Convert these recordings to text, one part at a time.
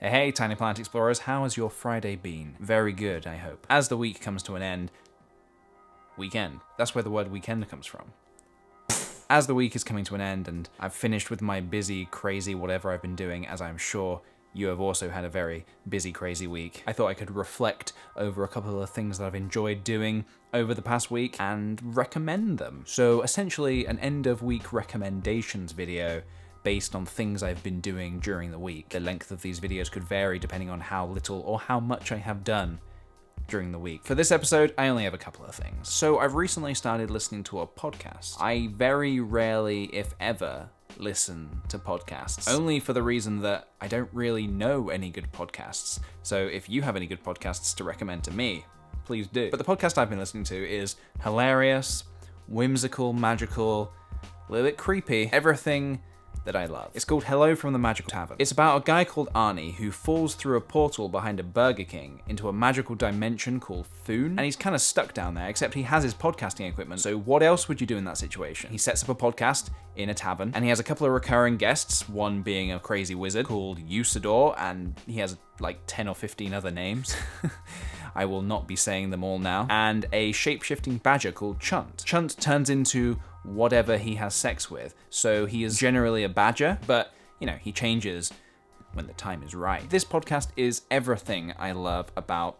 Hey, Tiny Planet Explorers, how has your Friday been? Very good, I hope. As the week comes to an end, weekend. That's where the word weekend comes from. As the week is coming to an end and I've finished with my busy, crazy whatever I've been doing, as I'm sure you have also had a very busy, crazy week, I thought I could reflect over a couple of things that I've enjoyed doing over the past week and recommend them. So essentially an end of week recommendations video based on things I've been doing during the week. The length of these videos could vary depending on how little or how much I have done during the week. For this episode, I only have a couple of things. So I've recently started listening to a podcast. I very rarely, if ever, listen to podcasts, only for the reason that I don't really know any good podcasts. So if you have any good podcasts to recommend to me, please do. But the podcast I've been listening to is hilarious, whimsical, magical, a little bit creepy, everything that I love. It's called Hello from the Magical Tavern. It's about a guy called Arnie who falls through a portal behind a Burger King into a magical dimension called Foon, and he's kind of stuck down there, except he has his podcasting equipment. So what else would you do in that situation? He sets up a podcast in a tavern, and he has a couple of recurring guests, one being a crazy wizard called Usador, and he has like 10 or 15 other names. I will not be saying them all now. And a shape-shifting badger called Chunt. Chunt turns into whatever he has sex with. So he is generally a badger, but, you know, he changes when the time is right. This podcast is everything I love about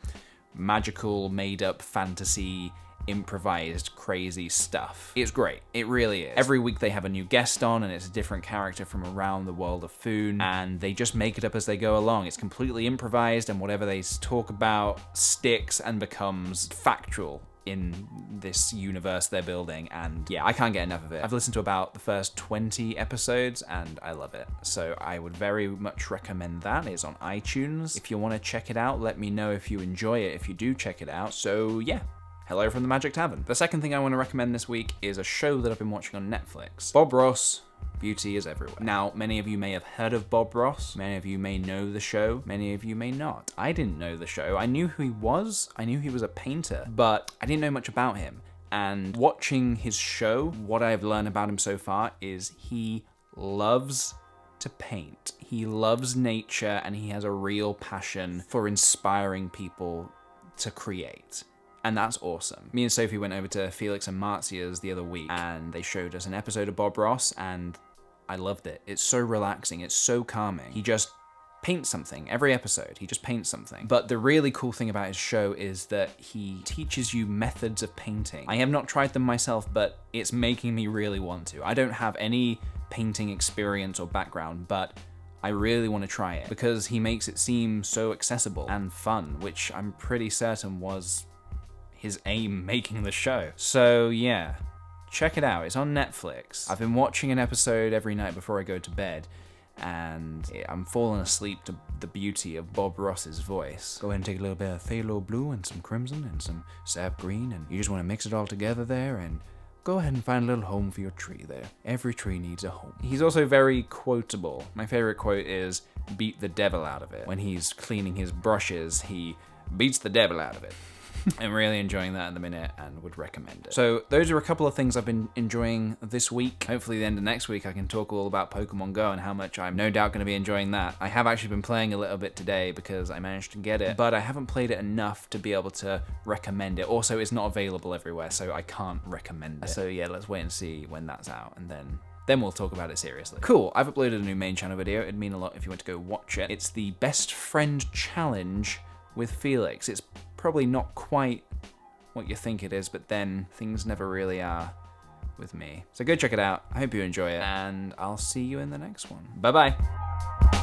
magical, made-up fantasy, improvised, crazy stuff. It's great. It really is. Every week they have a new guest on, and it's a different character from around the world of Foon, and they just make it up as they go along. It's completely improvised, and whatever they talk about sticks and becomes factual in this universe they're building, and yeah, I can't get enough of it. I've listened to about the first 20 episodes and I love it, so I would very much recommend that. It's on iTunes. If you want to check it out, let me know if you enjoy it if you do check it out. So yeah, Hello from the Magic Tavern. The second thing I want to recommend this week is a show that I've been watching on Netflix. Bob Ross, Beauty is Everywhere. Now, many of you may have heard of Bob Ross. Many of you may know the show. Many of you may not. I didn't know the show. I knew who he was. I knew he was a painter, but I didn't know much about him. And watching his show, what I've learned about him so far is he loves to paint. He loves nature, and he has a real passion for inspiring people to create. And that's awesome. Me and Sophie went over to Felix and Marzia's the other week, and they showed us an episode of Bob Ross, and I loved it. It's so relaxing. It's so calming. He just paints something. Every episode, he just paints something. But the really cool thing about his show is that he teaches you methods of painting. I have not tried them myself, but it's making me really want to. I don't have any painting experience or background, but I really want to try it because he makes it seem so accessible and fun, which I'm pretty certain was his aim making the show. So yeah, check it out. It's on Netflix. I've been watching an episode every night before I go to bed, and I'm falling asleep to the beauty of Bob Ross's voice. Go ahead and take a little bit of phthalo blue and some crimson and some sap green, and you just want to mix it all together there, and go ahead and find a little home for your tree there. Every tree needs a home. He's also very quotable. My favorite quote is, "Beat the devil out of it." When he's cleaning his brushes, he beats the devil out of it. I'm really enjoying that at the minute and would recommend it. So those are a couple of things I've been enjoying this week. Hopefully the end of next week I can talk all about Pokemon Go and how much I'm no doubt going to be enjoying that. I have actually been playing a little bit today because I managed to get it, but I haven't played it enough to be able to recommend it. Also, it's not available everywhere, so I can't recommend it. So yeah, let's wait and see when that's out, and then we'll talk about it seriously. Cool, I've uploaded a new main channel video. It'd mean a lot if you went to go watch it. It's the Best Friend Challenge with Felix. It's probably not quite what you think it is, but then things never really are with me. So go check it out. I hope you enjoy it, and I'll see you in the next one. Bye-bye.